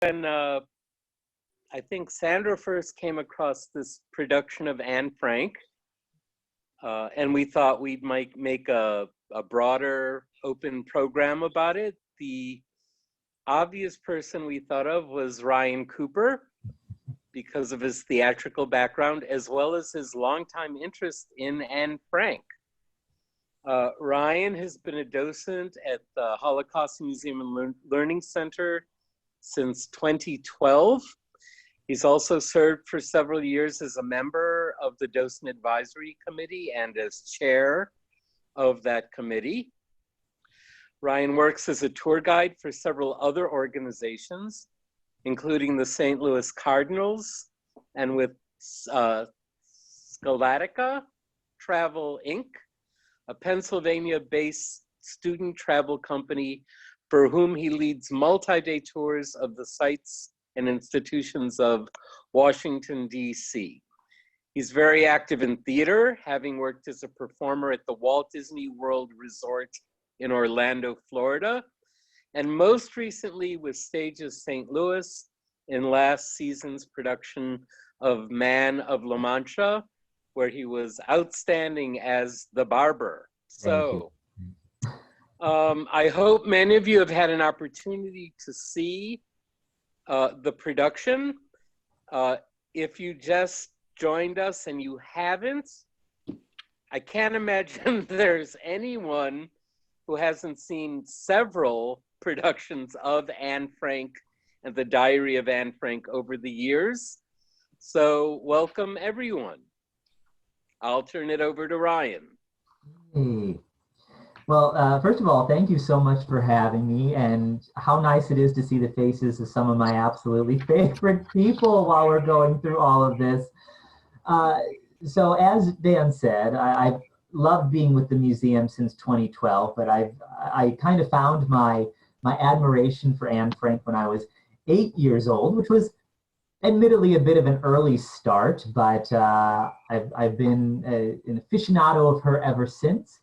when I think Sandra first came across this production of Anne Frank, and we thought we might make a broader open program about it. The obvious person we thought of was Ryan Cooper, because of his theatrical background, as well as his longtime interest in Anne Frank. Ryan has been a docent at the Holocaust Museum and Learning Center since 2012. He's also served for several years as a member of the Docent Advisory Committee and as chair of that committee. Ryan works as a tour guide for several other organizations, including the St. Louis Cardinals and with Scholastica Travel, Inc., a Pennsylvania-based student travel company for whom he leads multi-day tours of the sites and institutions of Washington, D.C. He's very active in theater, having worked as a performer at the Walt Disney World Resort in Orlando, Florida, and most recently with Stages St. Louis in last season's production of Man of La Mancha, where he was outstanding as the barber. So I hope many of you have had an opportunity to see the production. If you just joined us and you haven't, I can't imagine there's anyone who hasn't seen several productions of Anne Frank and the Diary of Anne Frank over the years. So welcome everyone. I'll turn it over to Ryan. Hey. Well, first of all, thank you so much for having me, and how nice it is to see the faces of some of my absolutely favorite people while we're going through all of this. So as Dan said, I've loved being with the museum since 2012, but I kind of found my admiration for Anne Frank when I was 8 years old, which was admittedly a bit of an early start, but I've been an aficionado of her ever since.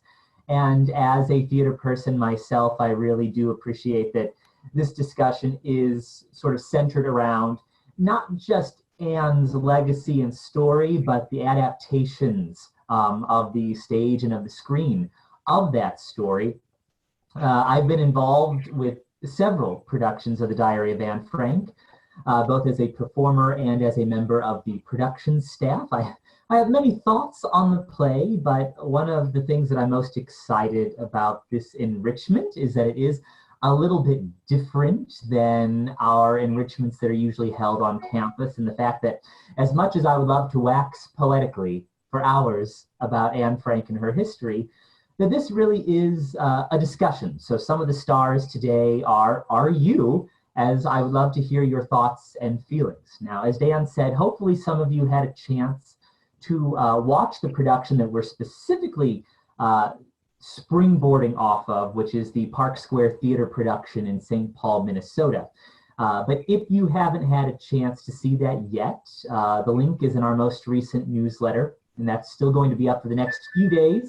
And as a theater person myself, I really do appreciate that this discussion is sort of centered around not just Anne's legacy and story, but the adaptations of the stage and of the screen of that story. I've been involved with several productions of the Diary of Anne Frank, both as a performer and as a member of the production staff. I have many thoughts on the play, but one of the things that I'm most excited about this enrichment is that it is a little bit different than our enrichments that are usually held on campus, and the fact that as much as I would love to wax poetically for hours about Anne Frank and her history, that this really is a discussion. So some of the stars today are you, as I would love to hear your thoughts and feelings. Now, as Dan said, hopefully some of you had a chance to watch the production that we're specifically springboarding off of, which is the Park Square Theater production in St. Paul, Minnesota. But if you haven't had a chance to see that yet, the link is in our most recent newsletter, and that's still going to be up for the next few days.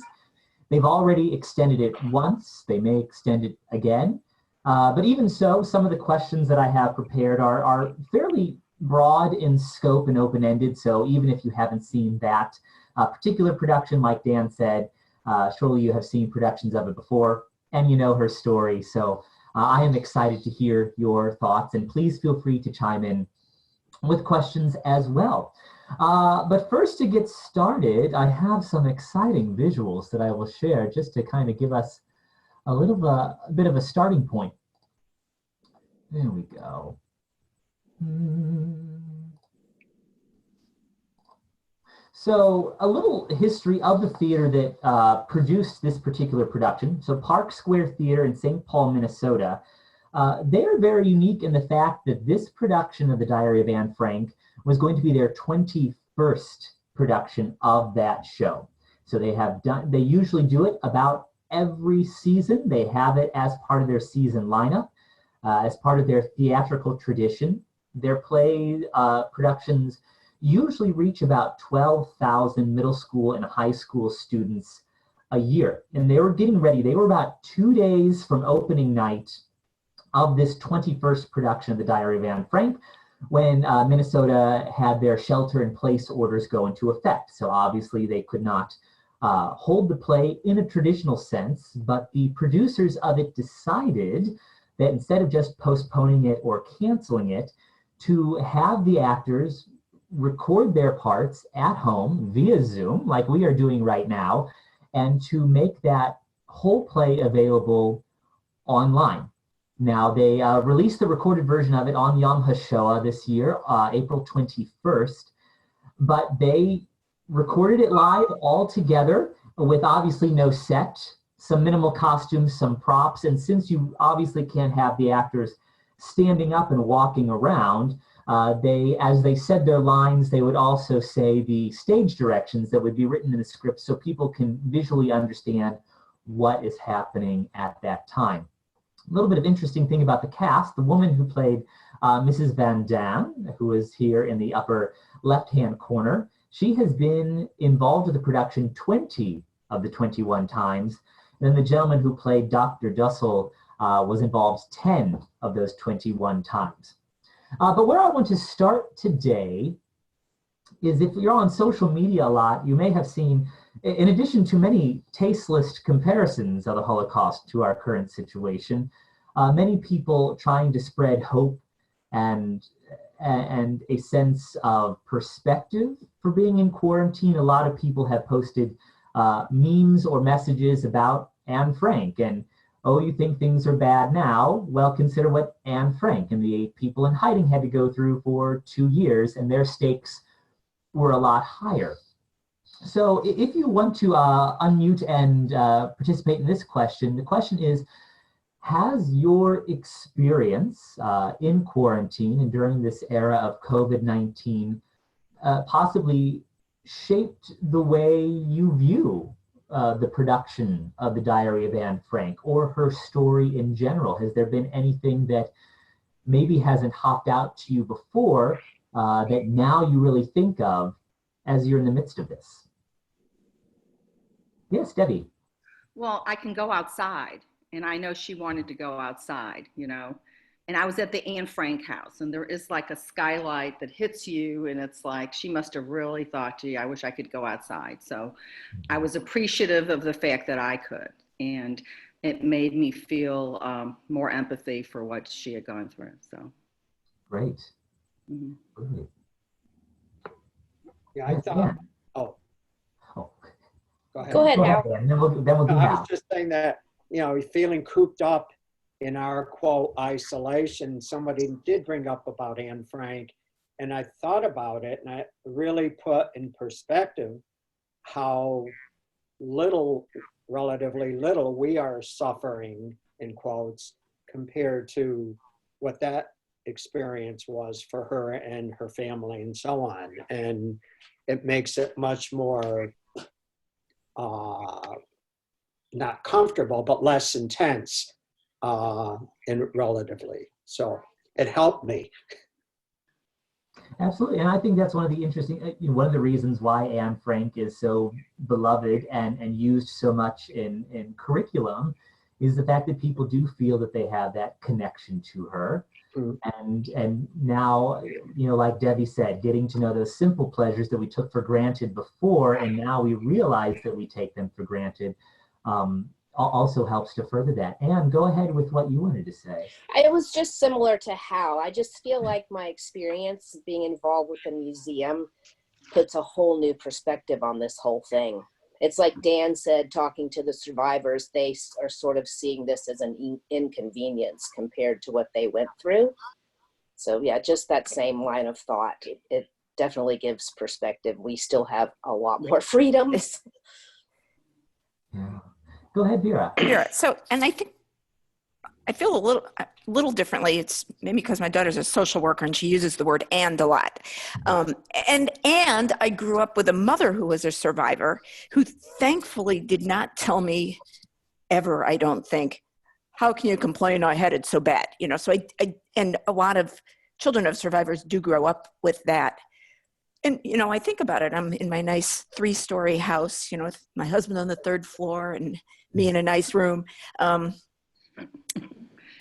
They've already extended it once. They may extend it again. But even so, some of the questions that I have prepared are fairly broad in scope and open-ended. So even if you haven't seen that particular production, like Dan said, surely you have seen productions of it before and you know her story. So I am excited to hear your thoughts, and please feel free to chime in with questions as well. But first, to get started, I have some exciting visuals that I will share just to kind of give us a bit of a starting point. There we go. So a little history of the theater that produced this particular production. So Park Square Theater in St. Paul, Minnesota. They're very unique in the fact that this production of the Diary of Anne Frank was going to be their 21st production of that show. So they usually do it about every season. They have it as part of their season lineup, as part of their theatrical tradition. Their play productions usually reach about 12,000 middle school and high school students a year. And they were getting ready. They were about 2 days from opening night of this 21st production of the Diary of Anne Frank when Minnesota had their shelter-in-place orders go into effect. So obviously they could not hold the play in a traditional sense, but the producers of it decided that instead of just postponing it or canceling it, to have the actors record their parts at home via Zoom, like we are doing right now, and to make that whole play available online. Now, they released the recorded version of it on Yom HaShoah this year, April 21st, but they recorded it live all together with obviously no set, some minimal costumes, some props, and since you obviously can't have the actors standing up and walking around, as they said their lines, they would also say the stage directions that would be written in the script so people can visually understand what is happening at that time. A little bit of interesting thing about the cast, the woman who played Mrs. Van Dam, who is here in the upper left-hand corner, she has been involved with the production 20 of the 21 times. And then the gentleman who played Dr. Dussel was involved 10 of those 21 times. But where I want to start today is if you're on social media a lot, you may have seen, in addition to many tasteless comparisons of the Holocaust to our current situation, many people trying to spread hope and a sense of perspective for being in quarantine. A lot of people have posted memes or messages about Anne Frank and, oh, you think things are bad now? Well, consider what Anne Frank and the 8 people in hiding had to go through for 2 years, and their stakes were a lot higher. So if you want to unmute and participate in this question, the question is, has your experience in quarantine and during this era of COVID-19 possibly shaped the way you view the production of the Diary of Anne Frank or her story in general? Has there been anything that maybe hasn't hopped out to you before that now you really think of as you're in the midst of this? Yes, Debbie. Well, I can go outside, and I know she wanted to go outside, you know, and I was at the Anne Frank house, and there is like a skylight that hits you, and it's like, she must have really thought, gee, I wish I could go outside. So I was appreciative of the fact that I could, and it made me feel more empathy for what she had gone through, so. Great. Mm-hmm. Great. Yeah, I thought, oh, go ahead. Go ahead, Hal. And then we'll do I Hal. was just saying that, you know, feeling cooped up in our quote isolation, somebody did bring up about Anne Frank, and I thought about it, and I really put in perspective how little, relatively little, we are suffering, in quotes, compared to what that experience was for her and her family and so on. And it makes it much more not comfortable, but less intense and relatively. So it helped me. Absolutely, and I think that's one of the interesting, one of the reasons why Anne Frank is so beloved and used so much in curriculum is the fact that people do feel that they have that connection to her. And now, you know, like Debbie said, getting to know those simple pleasures that we took for granted before, and now we realize that we take them for granted, also helps to further that. Anne, go ahead with what you wanted to say. It was just similar to Hal. I just feel like my experience being involved with the museum puts a whole new perspective on this whole thing. It's like Dan said, talking to the survivors, they are sort of seeing this as an inconvenience compared to what they went through. So yeah, just that same line of thought. It definitely gives perspective. We still have a lot more freedoms. Yeah. Go ahead, Vera. Vera. So, and I think I feel a little differently. It's maybe because my daughter's a social worker and she uses the word "and" a lot. And I grew up with a mother who was a survivor who thankfully did not tell me ever, I don't think, how can you complain? I had it so bad, you know. So and a lot of children of survivors do grow up with that. And, you know, I think about it. I'm in my nice 3-story house, you know, with my husband on the 3rd floor and me in a nice room.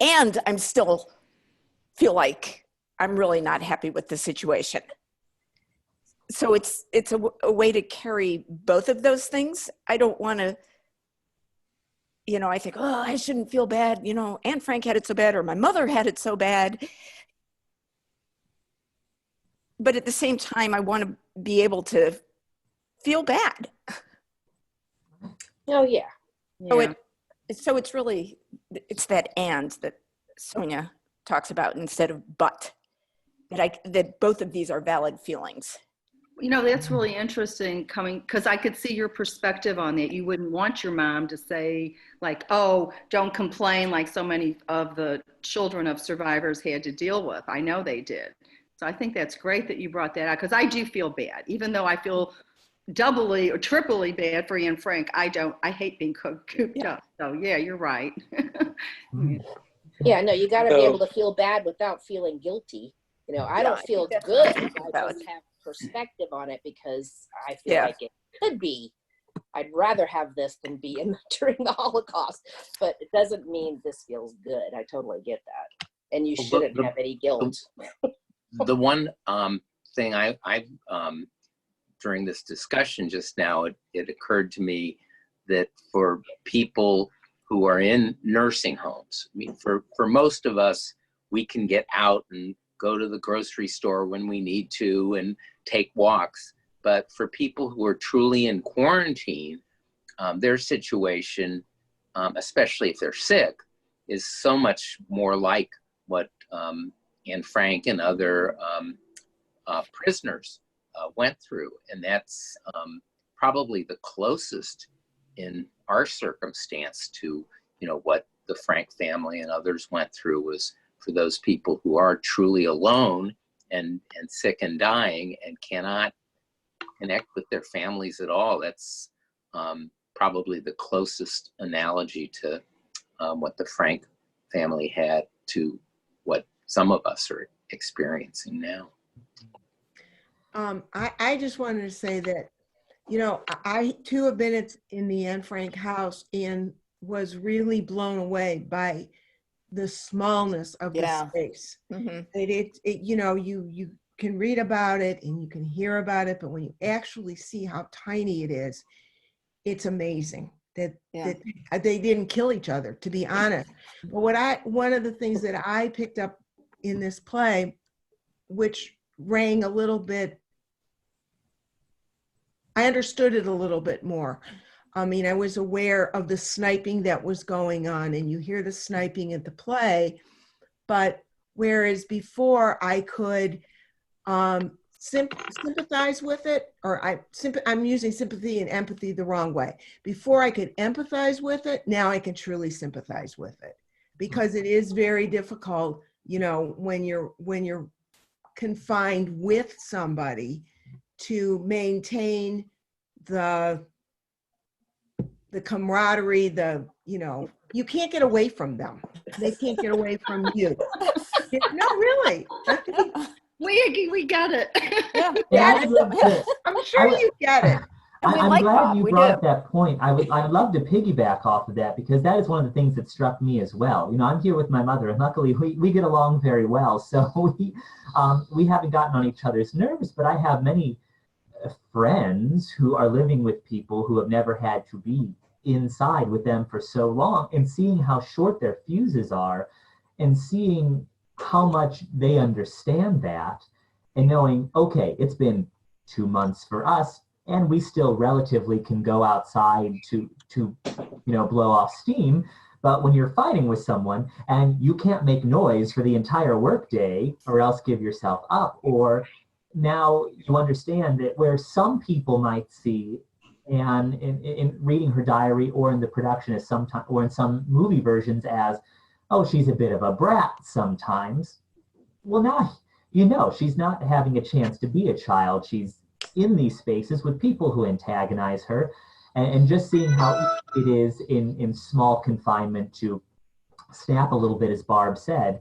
and I'm still feel like I'm really not happy with the situation. So it's a way to carry both of those things. I don't want to, I think, oh, I shouldn't feel bad. Anne Frank had it so bad, or my mother had it so bad. But at the same time, I want to be able to feel bad. Oh, yeah. Yeah. So it's really, it's that and that Sonia talks about instead of but, that both of these are valid feelings. That's really interesting because I could see your perspective on that. You wouldn't want your mom to say like, oh, don't complain like so many of the children of survivors had to deal with. I know they did. So I think that's great that you brought that out because I do feel bad, even though I feel doubly or triply bad for Anne Frank. I hate being cooped up. So yeah, you're right. Yeah, no, you got to be So- able to feel bad without feeling guilty. I don't feel think that's good. what I I'm just have perspective on it because I feel Yeah. like it could be. I'd rather have this than be in during the Holocaust, but it doesn't mean this feels good. I totally get that, and you shouldn't have any guilt. The one thing I during this discussion just now, it occurred to me that for people who are in nursing homes, I mean, for most of us, we can get out and go to the grocery store when we need to and take walks. But for people who are truly in quarantine, their situation, especially if they're sick, is so much more like what Anne Frank and other prisoners went through. And that's probably the closest in our circumstance to, what the Frank family and others went through was for those people who are truly alone and sick and dying and cannot connect with their families at all. That's probably the closest analogy to what the Frank family had to what some of us are experiencing now. I just wanted to say that, I too have been in the Anne Frank house and was really blown away by the smallness of the Yeah. space. Mm-hmm. You can read about it and you can hear about it, but when you actually see how tiny it is, it's amazing that they didn't kill each other, to be honest. But one of the things that I picked up in this play, which rang a little bit, I understood it a little bit more. I mean, I was aware of the sniping that was going on, and you hear the sniping at the play, but whereas before I could sympathize with it, or I'm using sympathy and empathy the wrong way. Before I could empathize with it, now I can truly sympathize with it, because it is very difficult, when you're confined with somebody to maintain the camaraderie, you can't get away from them. They can't get away from you. No, really. We got it. Yeah. I'm sure you get it. And we I'm like glad Bob. you We brought do. up that point. I'd love to piggyback off of that, because that is one of the things that struck me as well. I'm here with my mother, and luckily we get along very well. So we haven't gotten on each other's nerves, but I have many friends who are living with people who have never had to be inside with them for so long, and seeing how short their fuses are and seeing how much they understand that, and knowing, okay, it's been 2 months for us and we still relatively can go outside to blow off steam. But when you're fighting with someone and you can't make noise for the entire workday or else give yourself up, or now you understand that where some people might see, and in reading her diary or in the production as sometimes, or in some movie versions as, oh, she's a bit of a brat sometimes. Well, now she's not having a chance to be a child. She's in these spaces with people who antagonize her, and just seeing how it is in small confinement to snap a little bit, as Barb said,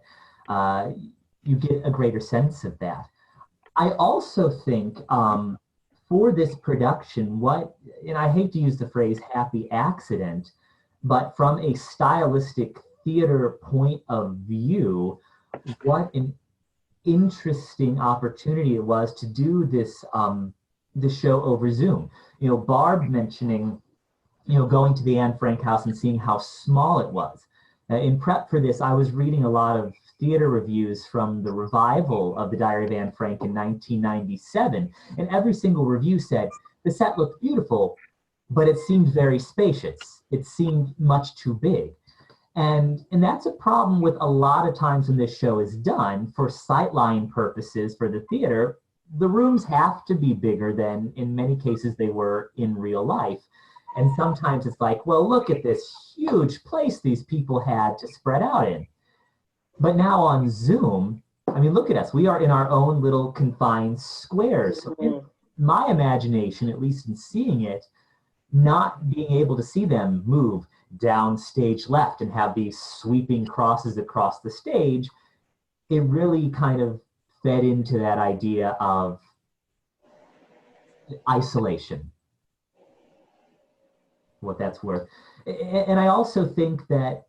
you get a greater sense of that. I also think for this production, and I hate to use the phrase happy accident, but from a stylistic theater point of view, what an interesting opportunity it was to do this show over Zoom. You know, Barb mentioning, you know, going to the Anne Frank house and seeing how small it was. In prep for this, I was reading a lot of theater reviews from the revival of the Diary of Anne Frank in 1997, and every single review said the set looked beautiful, but it seemed very spacious. It seemed much too big. And that's a problem with a lot of times when this show is done for sightline purposes for the theater. The rooms have to be bigger than in many cases they were in real life. And sometimes it's like, well, look at this huge place these people had to spread out in. But now on Zoom, I mean, look at us. We are in our own little confined squares. So in my imagination, at least in seeing it, not being able to see them move down stage left and have these sweeping crosses across the stage, it really kind of fed into that idea of isolation, what that's worth. And I also think that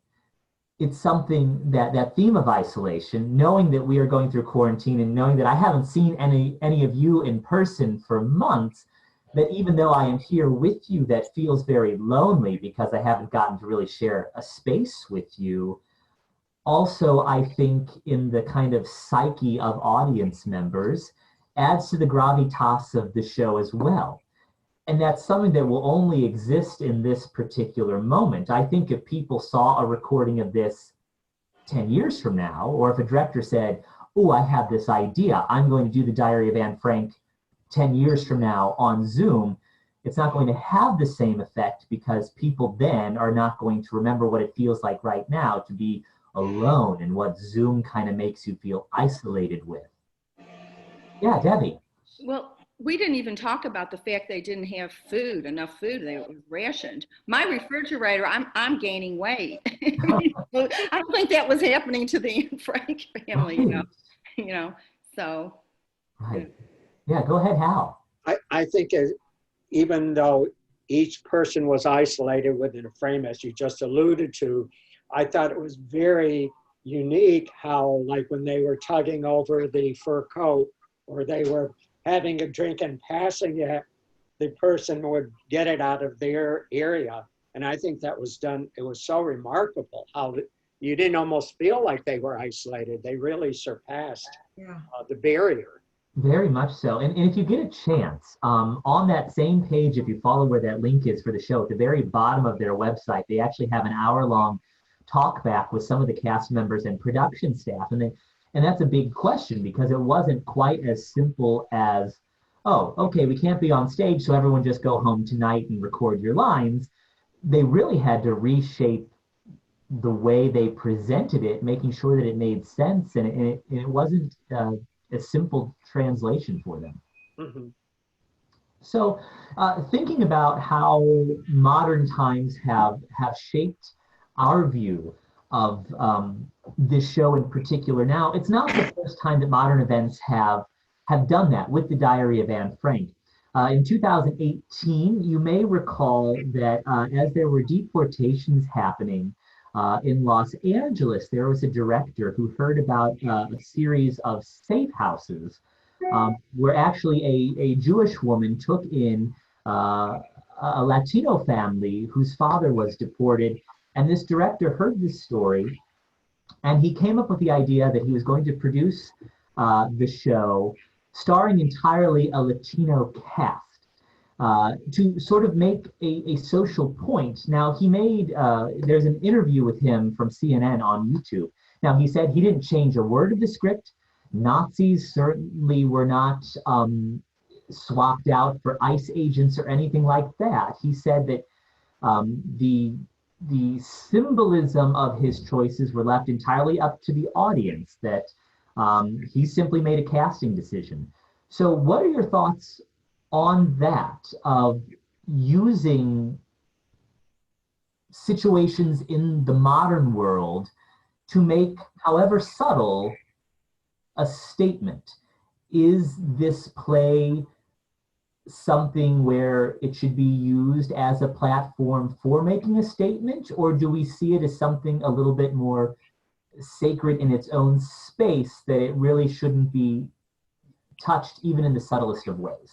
it's something that theme of isolation, knowing that we are going through quarantine and knowing that I haven't seen any of you in person for months, that even though I am here with you, that feels very lonely because I haven't gotten to really share a space with you. Also, I think in the kind of psyche of audience members adds to the gravitas of the show as well. And that's something that will only exist in this particular moment. I think if people saw a recording of this 10 years from now, or if a director said, oh, I have this idea, I'm going to do the Diary of Anne Frank 10 years from now on Zoom, it's not going to have the same effect because people then are not going to remember what it feels like right now to be alone and what Zoom kind of makes you feel isolated with. Yeah, Debbie. Well, we didn't even talk about the fact they didn't have food, enough food. They were rationed. My refrigerator, I'm gaining weight. I don't think that was happening to the Anne Frank family, you know. So. Right. Yeah, go ahead, Hal. I think even though each person was isolated within a frame, as you just alluded to, I thought it was very unique how, like when they were tugging over the fur coat or they were having a drink and passing it, the person would get it out of their area. And I think that was done, it was so remarkable how you didn't almost feel like they were isolated. They really surpassed the barrier. Very much so. And if you get a chance, on that same page, if you follow where that link is for the show, at the very bottom of their website, they actually have an hour-long talk back with some of the cast members and production staff. And that's a big question because it wasn't quite as simple as, oh, okay, we can't be on stage, so everyone just go home tonight and record your lines. They really had to reshape the way they presented it, making sure that it made sense, and it wasn't a simple translation for them. Mm-hmm. So thinking about how modern times have shaped our view of this show in particular. Now, it's not the first time that modern events have done that with the Diary of Anne Frank. In 2018, you may recall that as there were deportations happening in Los Angeles, there was a director who heard about a series of safe houses where actually a Jewish woman took in a Latino family whose father was deported. And this director heard this story, and he came up with the idea that he was going to produce the show starring entirely a Latino cast to sort of make a social point. Now, he made, there's an interview with him from CNN on YouTube. Now, he said he didn't change a word of the script. Nazis certainly were not swapped out for ICE agents or anything like that. He said that the symbolism of his choices were left entirely up to the audience, that he simply made a casting decision. So what are your thoughts on that, of using situations in the modern world to make, however subtle, a statement? Is this play something where it should be used as a platform for making a statement, or do we see it as something a little bit more sacred in its own space that it really shouldn't be touched even in the subtlest of ways?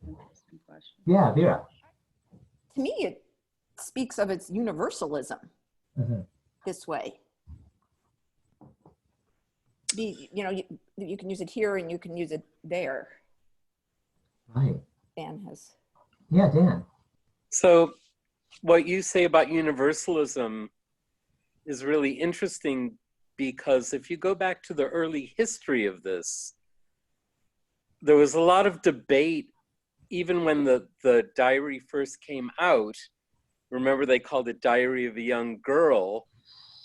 Interesting question. Yeah, Vera. To me, it speaks of its universalism this way. You can use it here and you can use it there. Right. Dan has. Yeah, Dan. So what you say about universalism is really interesting, because if you go back to the early history of this, there was a lot of debate, even when the diary first came out. Remember, they called it Diary of a Young Girl.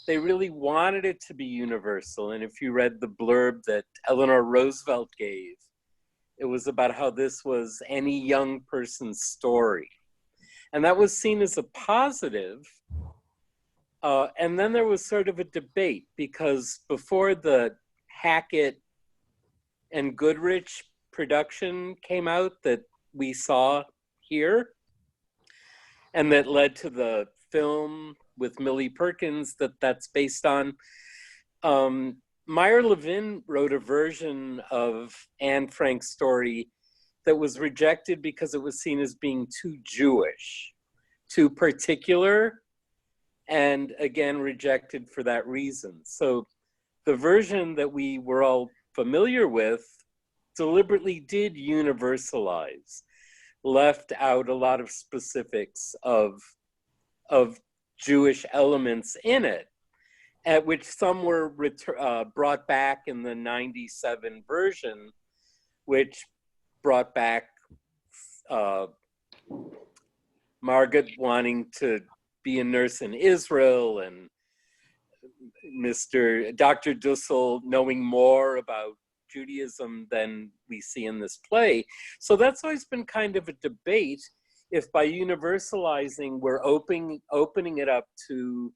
They really wanted it to be universal. And if you read the blurb that Eleanor Roosevelt gave, it was about how this was any young person's story. And that was seen as a positive. And then there was sort of a debate, because before the Hackett and Goodrich production came out that we saw here, and that led to the film with Millie Perkins that's based on, Meyer Levin wrote a version of Anne Frank's story that was rejected because it was seen as being too Jewish, too particular, and again rejected for that reason. So the version that we were all familiar with deliberately did universalize, left out a lot of specifics of Jewish elements in it, at which some were brought back in the 97 version, which brought back Margaret wanting to be a nurse in Israel, and Dr. Dussel knowing more about Judaism than we see in this play. So that's always been kind of a debate, if by universalizing we're opening it up to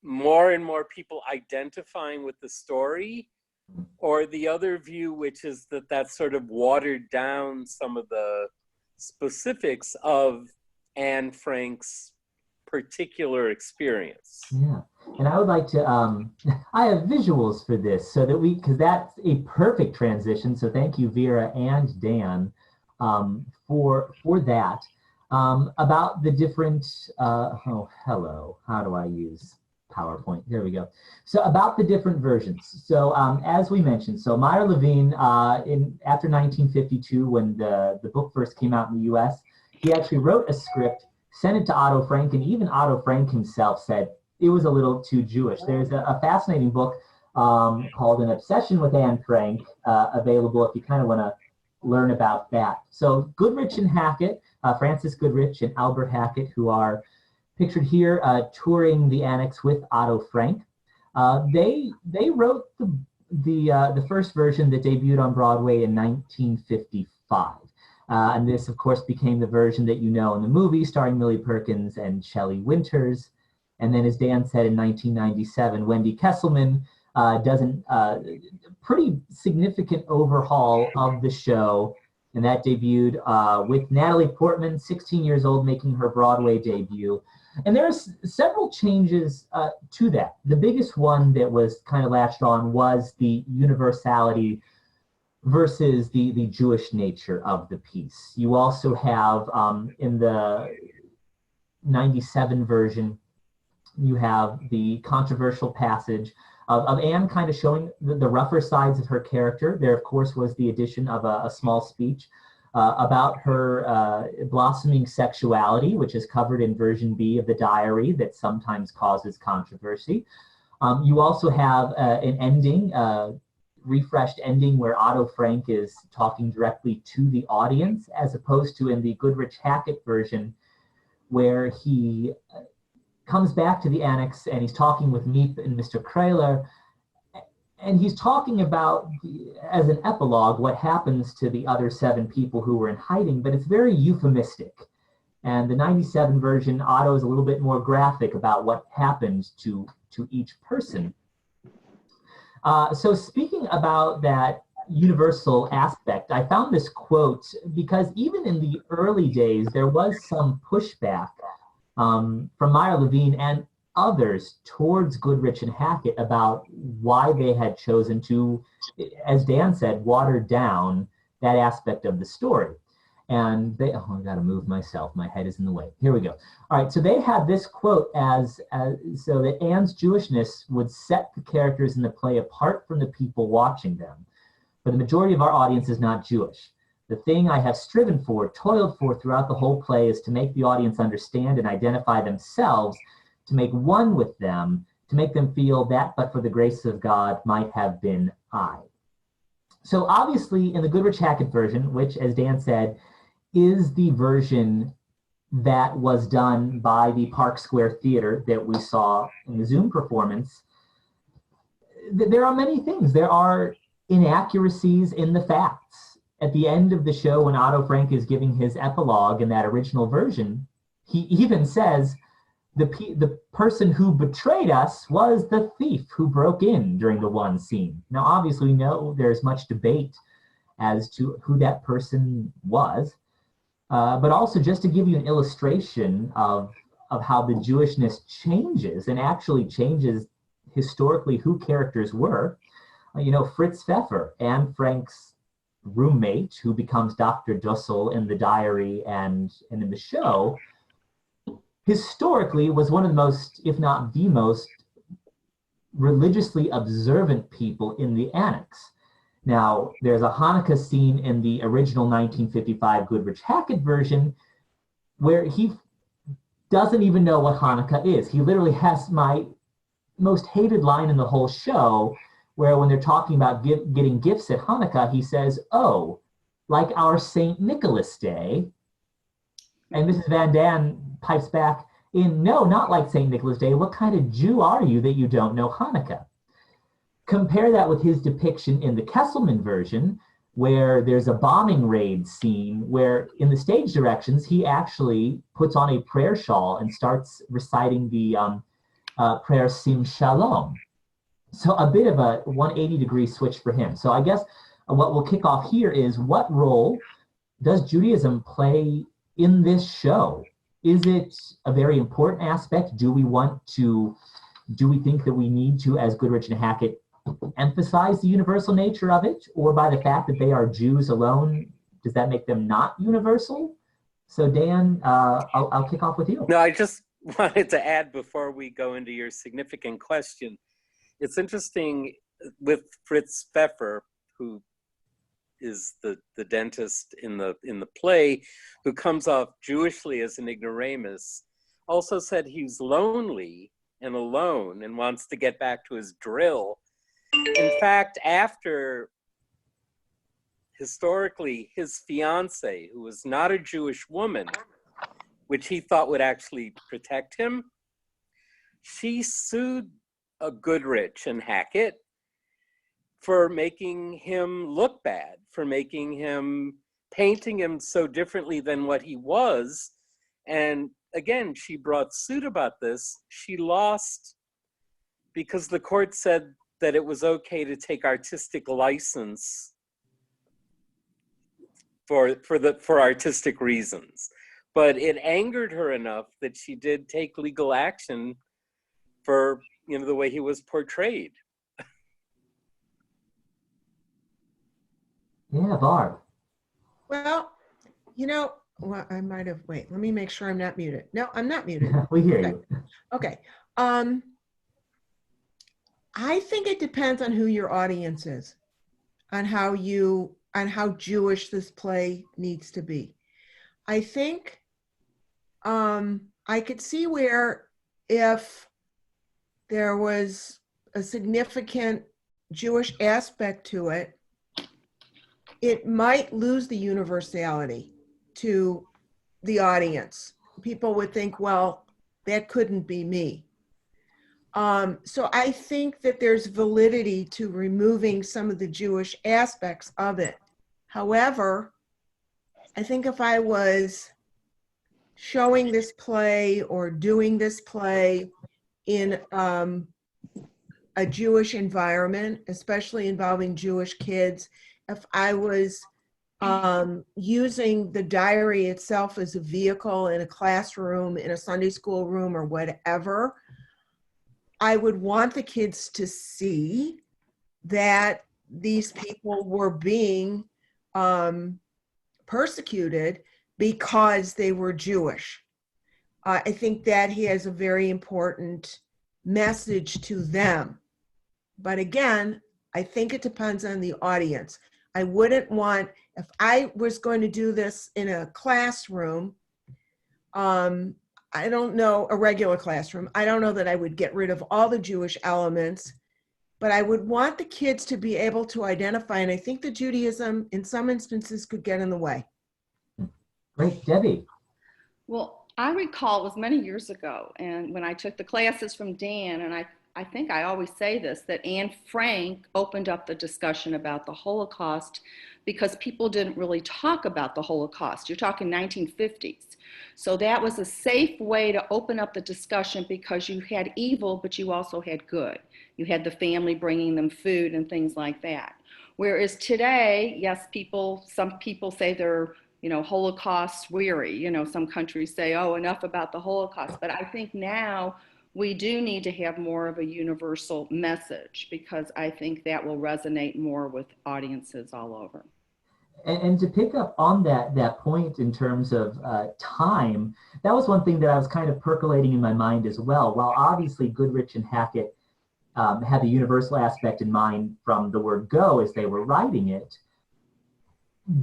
more and more people identifying with the story, or the other view, which is that that's sort of watered down some of the specifics of Anne Frank's particular experience. Yeah, and I would like to, I have visuals for this so that because that's a perfect transition. So thank you, Vera and Dan, for that. About the different, hello, how do I use PowerPoint? There we go. So about the different versions. So as we mentioned, so Meyer Levin, after 1952, when the book first came out in the US, he actually wrote a script, sent it to Otto Frank, and even Otto Frank himself said it was a little too Jewish. There's a fascinating book called An Obsession with Anne Frank, available if you kind of want to learn about that. So Goodrich and Hackett, Francis Goodrich and Albert Hackett, who are pictured here touring the annex with Otto Frank. They wrote the first version that debuted on Broadway in 1955. And this, of course, became the version that you know in the movie, starring Millie Perkins and Shelley Winters. And then, as Dan said, in 1997, Wendy Kesselman does a pretty significant overhaul of the show. And that debuted with Natalie Portman, 16 years old, making her Broadway debut. And there's several changes to that. The biggest one that was kind of latched on was the universality versus the Jewish nature of the piece. You also have, in the 97 version, you have the controversial passage of Anne kind of showing the rougher sides of her character. There, of course, was the addition of a small speech about her blossoming sexuality, which is covered in version B of the diary, that sometimes causes controversy. You also have an ending, refreshed ending, where Otto Frank is talking directly to the audience, as opposed to in the Goodrich Hackett version, where he comes back to the annex and he's talking with Miep and Mr. Krahler, and he's talking about, as an epilogue, what happens to the other 7 people who were in hiding, but it's very euphemistic. And the 97 version, Otto is a little bit more graphic about what happened to each person. So speaking about that universal aspect, I found this quote because even in the early days, there was some pushback from Meyer Levine and others towards Goodrich and Hackett about why they had chosen to, as Dan said, water down that aspect of the story. And they, oh, I gotta move myself. My head is in the way. Here we go. All right, so they had this quote as so that Anne's Jewishness would set the characters in the play apart from the people watching them. But the majority of our audience is not Jewish. The thing I have striven for, toiled for throughout the whole play is to make the audience understand and identify themselves, to make one with them, to make them feel that but for the grace of God might have been I. So obviously in the Goodrich-Hackett version, which as Dan said, is the version that was done by the Park Square Theater that we saw in the Zoom performance, there are many things. There are inaccuracies in the facts. At the end of the show, when Otto Frank is giving his epilogue in that original version, he even says, the person who betrayed us was the thief who broke in during the one scene. Now, obviously, we know there's much debate as to who that person was. But also just to give you an illustration of how the Jewishness changes and actually changes historically who characters were. Fritz Pfeffer, Anne Frank's roommate, who becomes Dr. Dussel in the diary and in the show, historically was one of the most, if not the most, religiously observant people in the annex. Now, there's a Hanukkah scene in the original 1955 Goodrich-Hackett version where he doesn't even know what Hanukkah is. He literally has my most hated line in the whole show, where when they're talking about getting gifts at Hanukkah, he says, oh, like our St. Nicholas Day. And Mrs. Van Daan pipes back in, no, not like St. Nicholas Day. What kind of Jew are you that you don't know Hanukkah? Compare that with his depiction in the Kesselman version, where there's a bombing raid scene where in the stage directions, he actually puts on a prayer shawl and starts reciting the prayer Sim Shalom. So a bit of a 180-degree switch for him. So I guess what we'll kick off here is, what role does Judaism play in this show? Is it a very important aspect? Do we think that we need to, as Goodrich and Hackett, emphasize the universal nature of it? Or by the fact that they are Jews alone, does that make them not universal? So Dan, I'll kick off with you. No, I just wanted to add before we go into your significant question. It's interesting with Fritz Pfeffer, who is the dentist in the play, who comes off Jewishly as an ignoramus, also said he's lonely and alone and wants to get back to his drill. In fact, after historically his fiance, who was not a Jewish woman, which he thought would actually protect him, she sued Goodrich and Hackett for making him look bad, for painting him so differently than what he was. And again, she brought suit about this. She lost because the court said that it was okay to take artistic license for artistic reasons. But it angered her enough that she did take legal action for the way he was portrayed. Yeah, Barb. Well, I might have, wait, let me make sure I'm not muted. No, I'm not muted. We hear Okay. you. Okay. I think it depends on who your audience is, on how Jewish this play needs to be. I think I could see where if there was a significant Jewish aspect to it, it might lose the universality to the audience. People would think, well, that couldn't be me. So I think that there's validity to removing some of the Jewish aspects of it. However, I think if I was showing this play or doing this play in a Jewish environment, especially involving Jewish kids, if I was using the diary itself as a vehicle in a classroom, in a Sunday school room or whatever, I would want the kids to see that these people were being persecuted because they were Jewish. I think that he has a very important message to them. But again, I think it depends on the audience. I wouldn't want, if I was going to do this in a classroom, I don't know, a regular classroom, I don't know that I would get rid of all the Jewish elements, but I would want the kids to be able to identify, and I think the Judaism in some instances could get in the way. Great, Debbie. Well, I recall it was many years ago, and when I took the classes from Dan, and I think I always say this, that Anne Frank opened up the discussion about the Holocaust because people didn't really talk about the Holocaust. You're talking 1950s. So that was a safe way to open up the discussion because you had evil, but you also had good. You had the family bringing them food and things like that. Whereas today, yes, some people say they're, Holocaust weary. Some countries say, oh, enough about the Holocaust. But I think now we do need to have more of a universal message because I think that will resonate more with audiences all over. And to pick up on that point in terms of time, that was one thing that I was kind of percolating in my mind as well. While obviously Goodrich and Hackett had the universal aspect in mind from the word go as they were writing it,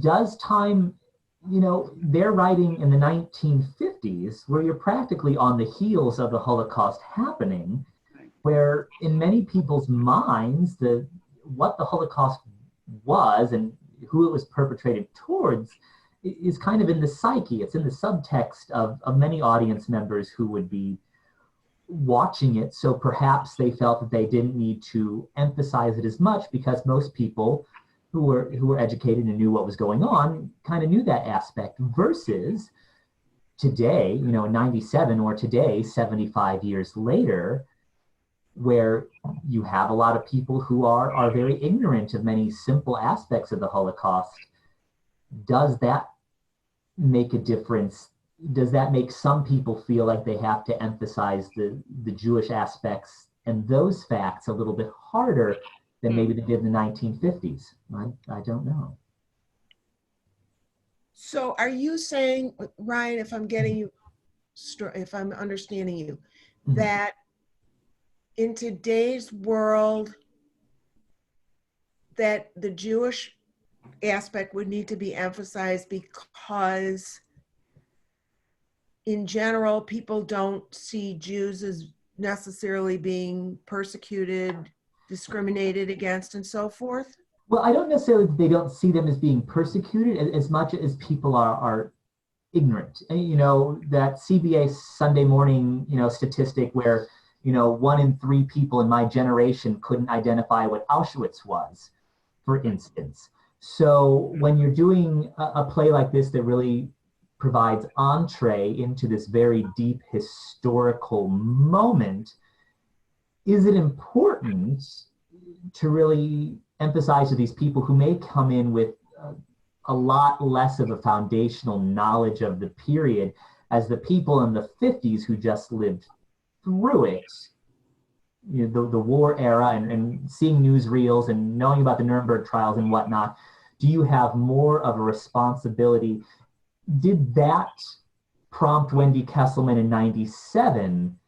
does time, they're writing in the 1950s where you're practically on the heels of the Holocaust happening, where in many people's minds, what the Holocaust was and who it was perpetrated towards is kind of in the psyche. It's in the subtext of many audience members who would be watching it. So perhaps they felt that they didn't need to emphasize it as much because most people who were educated and knew what was going on kind of knew that aspect, versus today, in 97 or today, 75 years later, where you have a lot of people who are very ignorant of many simple aspects of the Holocaust. Does that make a difference? Does that make some people feel like they have to emphasize the Jewish aspects and those facts a little bit harder than maybe they did in the 1950s? I don't know. So are you saying, Ryan, if I'm getting you, if I'm understanding you, that in today's world, that the Jewish aspect would need to be emphasized because in general, people don't see Jews as necessarily being persecuted, discriminated against, and so forth? Well, I don't necessarily, they don't see them as being persecuted as much as people are ignorant. And, that CBA Sunday morning, statistic where, 1 in 3 people in my generation couldn't identify what Auschwitz was, for instance. So when you're doing a play like this that really provides entree into this very deep historical moment, is it important to really emphasize to these people who may come in with a lot less of a foundational knowledge of the period as the people in the 50s who just lived through it, the war era, and seeing newsreels and knowing about the Nuremberg trials and whatnot? Do you have more of a responsibility? Did that prompt Wendy Kesselman in 97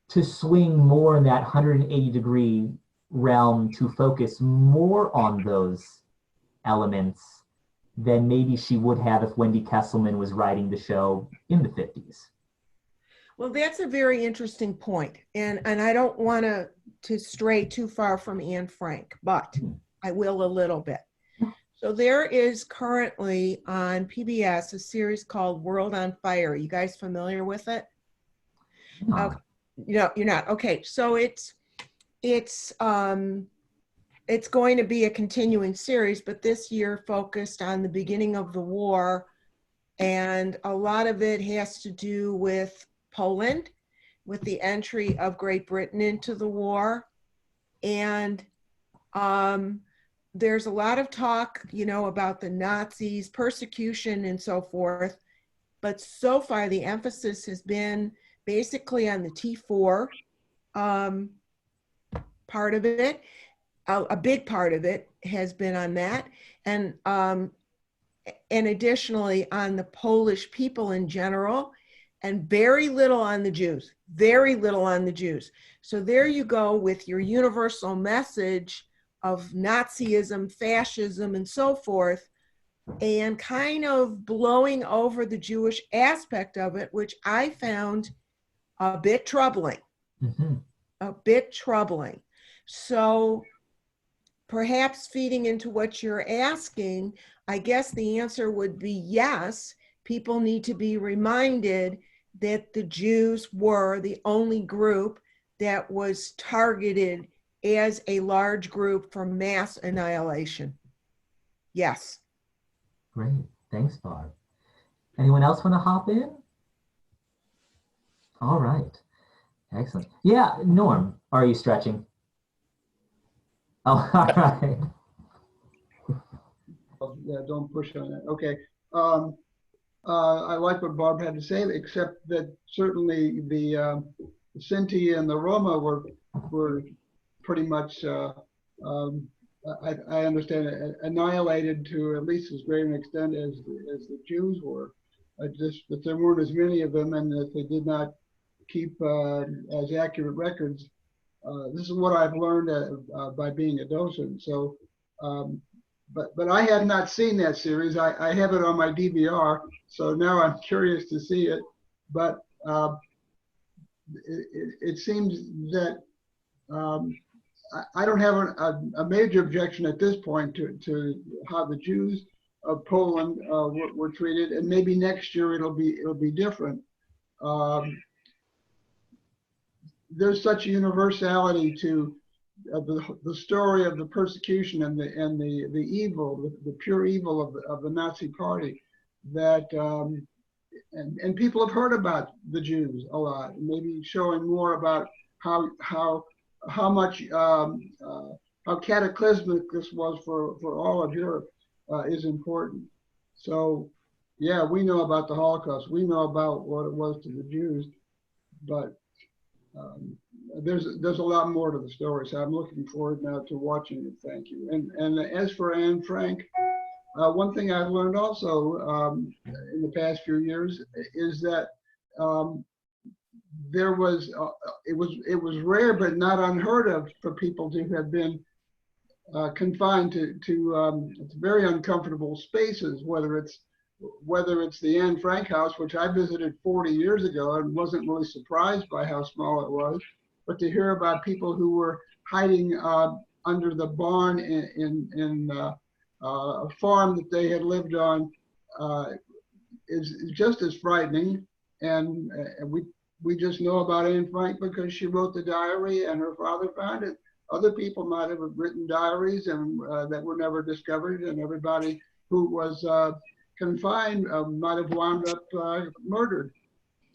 to swing more in that 180-degree realm to focus more on those elements than maybe she would have if Wendy Kesselman was writing the show in the 50s? Well, that's a very interesting point. And I don't want to stray too far from Anne Frank, but I will a little bit. So there is currently on PBS a series called World on Fire. You guys familiar with it? No. You're not. Okay, so it's going to be a continuing series, but this year focused on the beginning of the war, and a lot of it has to do with Poland, with the entry of Great Britain into the war. And there's a lot of talk, you know, about the Nazis, persecution and so forth. But so far the emphasis has been basically on the T4 part of it. A big part of it has been on that. And additionally on the Polish people in general, and very little on the Jews, very little on the Jews. So there you go with your universal message of Nazism, fascism, and so forth, and kind of blowing over the Jewish aspect of it, which I found a bit troubling, a bit troubling. So perhaps feeding into what you're asking, I guess the answer would be yes. People need to be reminded that the Jews were the only group that was targeted as a large group for mass annihilation. Yes. Great. Thanks, Barb. Anyone else want to hop in? All right. Excellent. Yeah, Norm, are you stretching? Oh, all right. Yeah, don't push on that. Okay. I like what Barb had to say, except that certainly the Sinti and the Roma were pretty much, I understand, annihilated to at least as great an extent as the Jews were. Just that there weren't as many of them, and that they did not keep as accurate records. This is what I've learned by being a docent. So. But I had not seen that series. I have it on my DVR, so now I'm curious to see it. But it seems that I don't have a major objection at this point to how the Jews of Poland were treated, and maybe next year it'll be different. There's such a universality to the story of the persecution and the evil, the pure evil of the Nazi Party, that and people have heard about the Jews a lot, maybe showing more about how much how cataclysmic this was for all of Europe is important. So yeah, we know about the Holocaust, we know about what it was to the Jews, but there's a lot more to the story, so I'm looking forward now to watching it. Thank you. And as for Anne Frank, one thing I've learned also in the past few years is that there was it was rare but not unheard of for people to have been confined to very uncomfortable spaces, whether it's the Anne Frank house, which I visited 40 years ago and wasn't really surprised by how small it was, but to hear about people who were hiding under the barn in a farm that they had lived on is just as frightening. And we just know about Anne Frank because she wrote the diary and her father found it. Other people might have written diaries and that were never discovered, and everybody who was confined might have wound up murdered.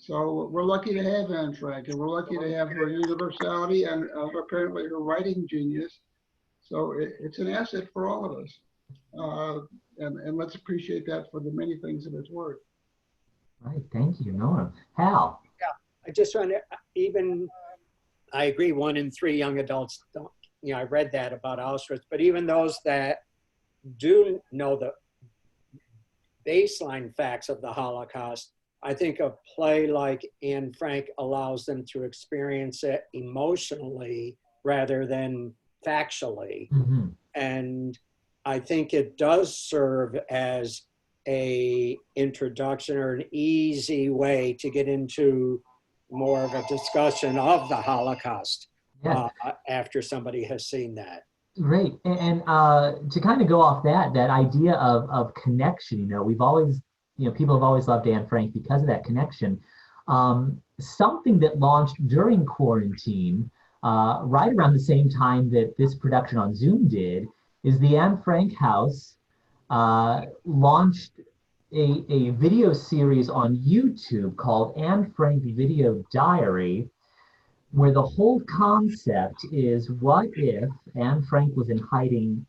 So we're lucky to have Anne Frank, and we're lucky to have her universality and apparently her writing genius. So it's an asset for all of us. And let's appreciate that for the many things that it's worth. Right, thank you, Norm. Hal? Yeah, I just want to, I agree, 1 in 3 young adults don't, I read that about Auschwitz, but even those that do know the baseline facts of the Holocaust, I think a play like Anne Frank allows them to experience it emotionally rather than factually. And I think it does serve as a introduction or an easy way to get into more of a discussion of the Holocaust after somebody has seen that. Great. And to kind of go off that idea of connection, we've always, people have always loved Anne Frank because of that connection. Something that launched during quarantine, right around the same time that this production on Zoom did, is the Anne Frank House launched a video series on YouTube called Anne Frank Video Diary, where the whole concept is, what if Anne Frank was in hiding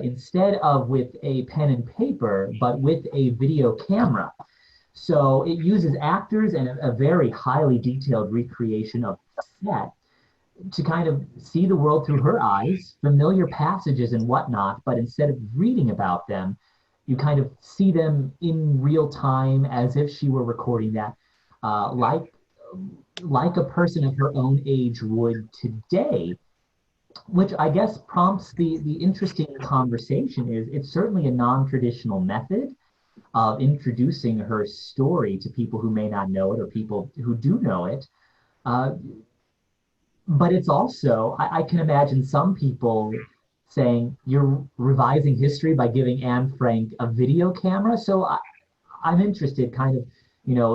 instead of with a pen and paper, but with a video camera? So it uses actors and a very highly detailed recreation of set to kind of see the world through her eyes, familiar passages and whatnot, but instead of reading about them, you kind of see them in real time as if she were recording that, like a person of her own age would today, which I guess prompts the interesting conversation. Is it's certainly a non-traditional method of introducing her story to people who may not know it or people who do know it. Uh, but it's also, I can imagine some people saying, you're revising history by giving Anne Frank a video camera. So I'm interested, kind of,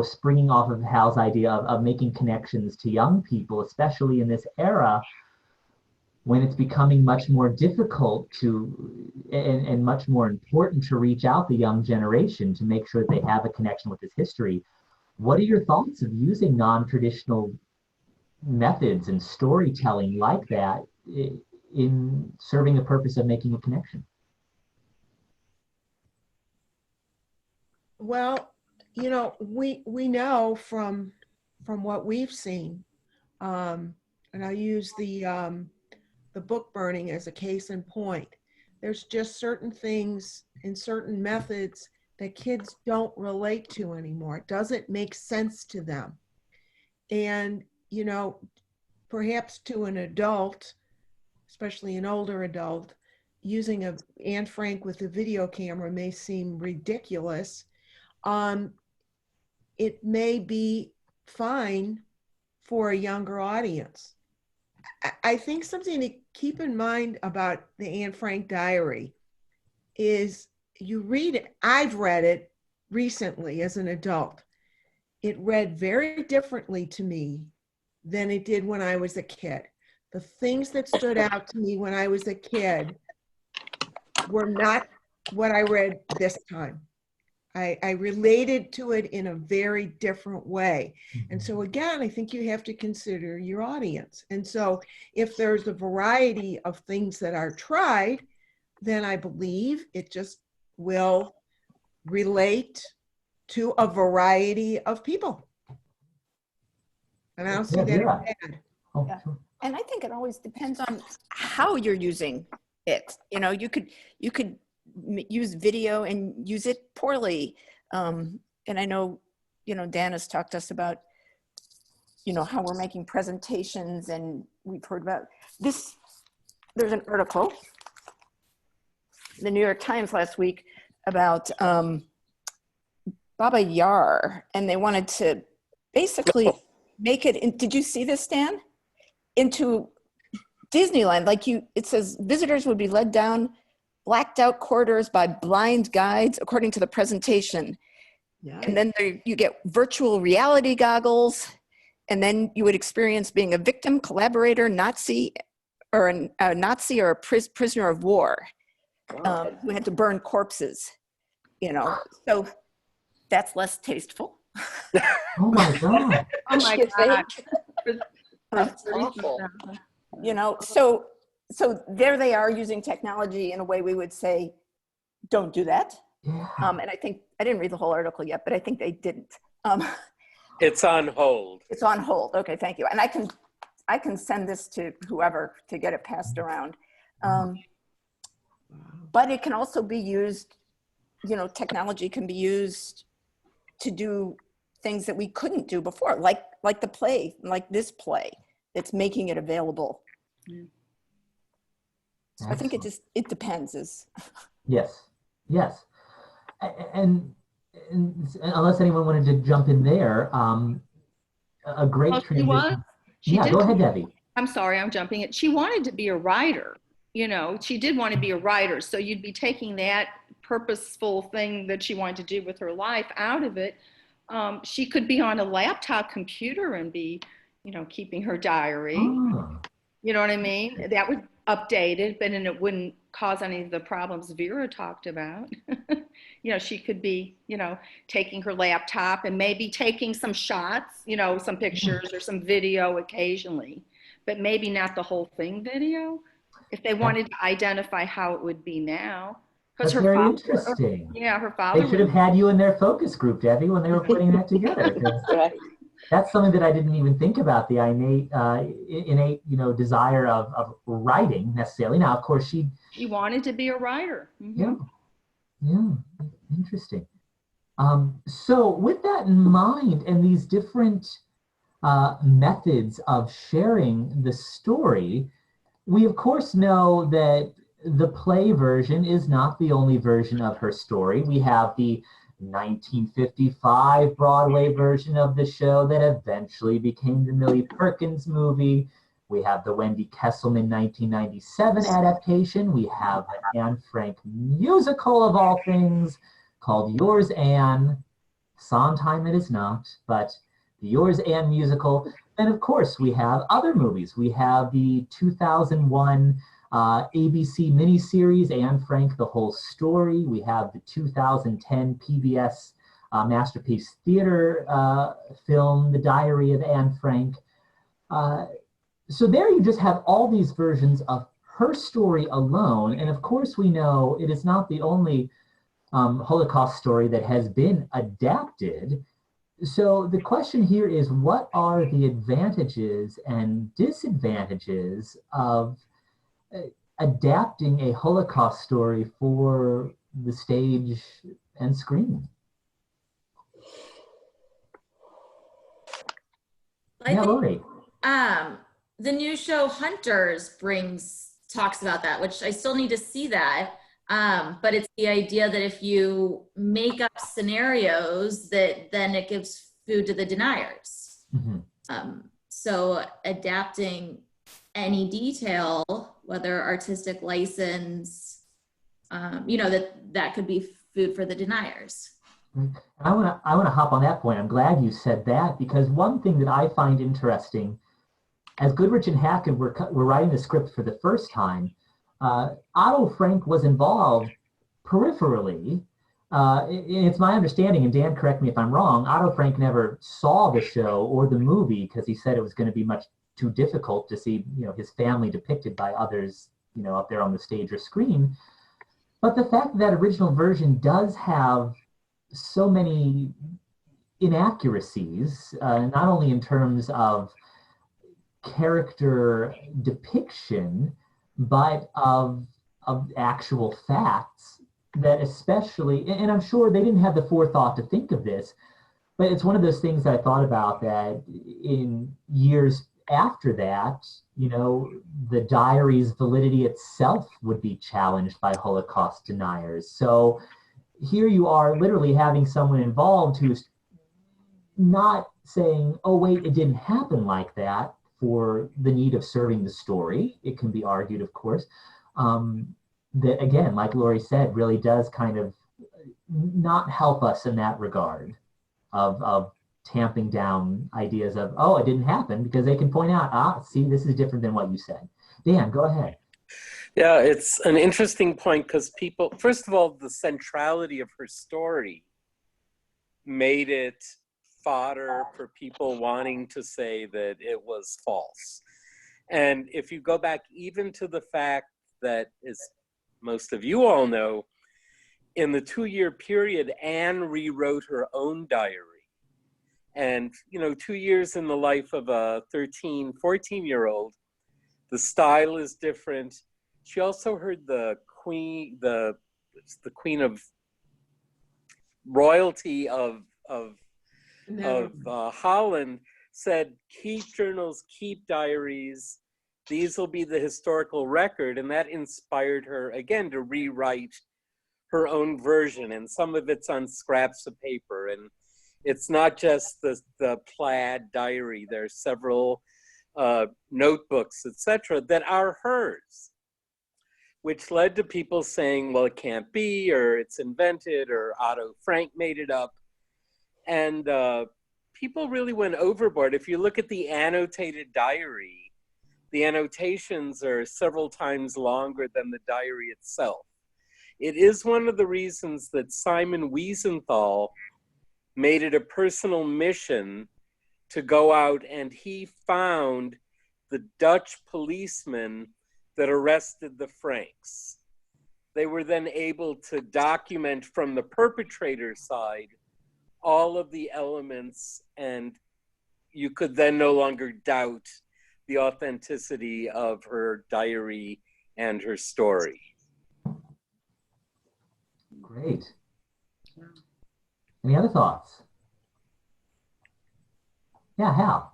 springing off of Hal's idea of making connections to young people, especially in this era when it's becoming much more difficult to and much more important to reach out the young generation to make sure that they have a connection with this history. What are your thoughts of using non-traditional methods and storytelling like that in serving the purpose of making a connection? Well, we know from what we've seen, and I use the book burning as a case in point. There's just certain things and certain methods that kids don't relate to anymore. It doesn't make sense to them. And, perhaps to an adult, especially an older adult, using a Anne Frank with a video camera may seem ridiculous. It may be fine for a younger audience. I think something to keep in mind about the Anne Frank diary is you read it. I've read it recently as an adult. It read very differently to me than it did when I was a kid. The things that stood out to me when I was a kid were not what I read this time. I related to it in a very different way. And so again, I think you have to consider your audience. And so if there's a variety of things that are tried, then I believe it just will relate to a variety of people. And I don't see that as bad. Yeah. And I think it always depends on how you're using it. You could use video and use it poorly. And I know, Dan has talked to us about, how we're making presentations, and we've heard about this. There's an article in the New York Times last week about Baba Yar, and they wanted to basically make it, did you see this, Dan? Into Disneyland. It says visitors would be led down blacked out corridors by blind guides, according to the presentation. Yeah. And then you get virtual reality goggles, and then you would experience being a victim, collaborator, Nazi, or a Nazi or a prisoner of war who had to burn corpses. So that's less tasteful. Oh my God. Oh my God. That's awful. So there they are using technology in a way we would say, don't do that. Yeah. And I think, I didn't read the whole article yet, but I think they didn't. It's on hold. It's on hold. Okay, thank you. And I can send this to whoever to get it passed around. But it can also be used, technology can be used to do things that we couldn't do before, like the play, like this play, that's making it available. Yeah. So I think it depends. Yes. And unless anyone wanted to jump in there, a great transition. Yeah, go ahead, Debbie. I'm sorry, I'm jumping in. She wanted to be a writer. She did want to be a writer. So you'd be taking that purposeful thing that she wanted to do with her life out of it. She could be on a laptop computer and be, keeping her diary. Oh. You know what I mean? That would update it, but then it wouldn't cause any of the problems Vera talked about. you know, she could be, you know, taking her laptop and maybe taking some shots, you know, some pictures or some video occasionally, but maybe not the whole thing video. If they wanted to identify how it would be now, because That's her very father, interesting. yeah, her father They should have would, had you in their focus group, Debbie, when they were putting that together. 'Cause Right. that's something that I didn't even think about, the innate, you know, desire of writing necessarily. Now, of course, she wanted to be a writer. yeah, yeah, interesting. So with that in mind and these different methods of sharing the story, we of course know that the play version is not the only version of her story. We have the 1955 Broadway version of the show that eventually became the Millie Perkins movie. We have the Wendy Kesselman 1997 adaptation. We have an Anne Frank musical of all things called Yours, Anne. Sondheim it is not, but the Yours, Anne musical. And of course, we have other movies. We have the 2001 ABC miniseries, Anne Frank, The Whole Story. We have the 2010 PBS Masterpiece Theater film, The Diary of Anne Frank. So there you just have all these versions of her story alone. And of course, we know it is not the only Holocaust story that has been adapted. So the question here is, what are the advantages and disadvantages of adapting a Holocaust story for the stage and screen? I Yeah, think Lori. the new show Hunters talks about that, which I still need to see that. But it's the idea that if you make up scenarios, that then it gives food to the deniers. So adapting any detail, whether artistic license, you know, that could be food for the deniers. I want to hop on that point. I'm glad you said that, because one thing that I find interesting, as Goodrich and Hackett were writing the script for the first time, Otto Frank was involved peripherally. It's my understanding, and Dan, correct me if I'm wrong, Otto Frank never saw the show or the movie because he said it was going to be much too difficult to see, you know, his family depicted by others, you know, up there on the stage or screen. But the fact that original version does have so many inaccuracies, not only in terms of character depiction, but of actual facts, that especially, and I'm sure they didn't have the forethought to think of this, but it's one of those things that I thought about, that in years after that, you know, the diary's validity itself would be challenged by Holocaust deniers. So here you are literally having someone involved who's not saying, oh wait, it didn't happen like that, for the need of serving the story. It can be argued, of course, that again, like Lori said, really does kind of not help us in that regard of tamping down ideas of, oh, it didn't happen, because they can point out, see, this is different than what you said. Dan, go ahead. Yeah, it's an interesting point, because people, first of all, the centrality of her story made it fodder for people wanting to say that it was false. And if you go back even to the fact that, as most of you all know, in the 2-year period, Anne rewrote her own diary. And, you know, 2 years in the life of a 13, 14-year-old, the style is different. She also heard the queen of royalty of Holland said, keep journals, keep diaries. These will be the historical record. And that inspired her, again, to rewrite her own version. And some of it's on scraps of paper. And it's not just the plaid diary. There's several notebooks, etc., that are hers, which led to people saying, well, it can't be, or it's invented, or Otto Frank made it up. And people really went overboard. If you look at the annotated diary, the annotations are several times longer than the diary itself. it is one of the reasons that Simon Wiesenthal made it a personal mission to go out, and he found the Dutch policemen that arrested the Franks. They were then able to document from the perpetrator side all of the elements, and you could then no longer doubt the authenticity of her diary and her story. Great. Any other thoughts? Yeah, Hal.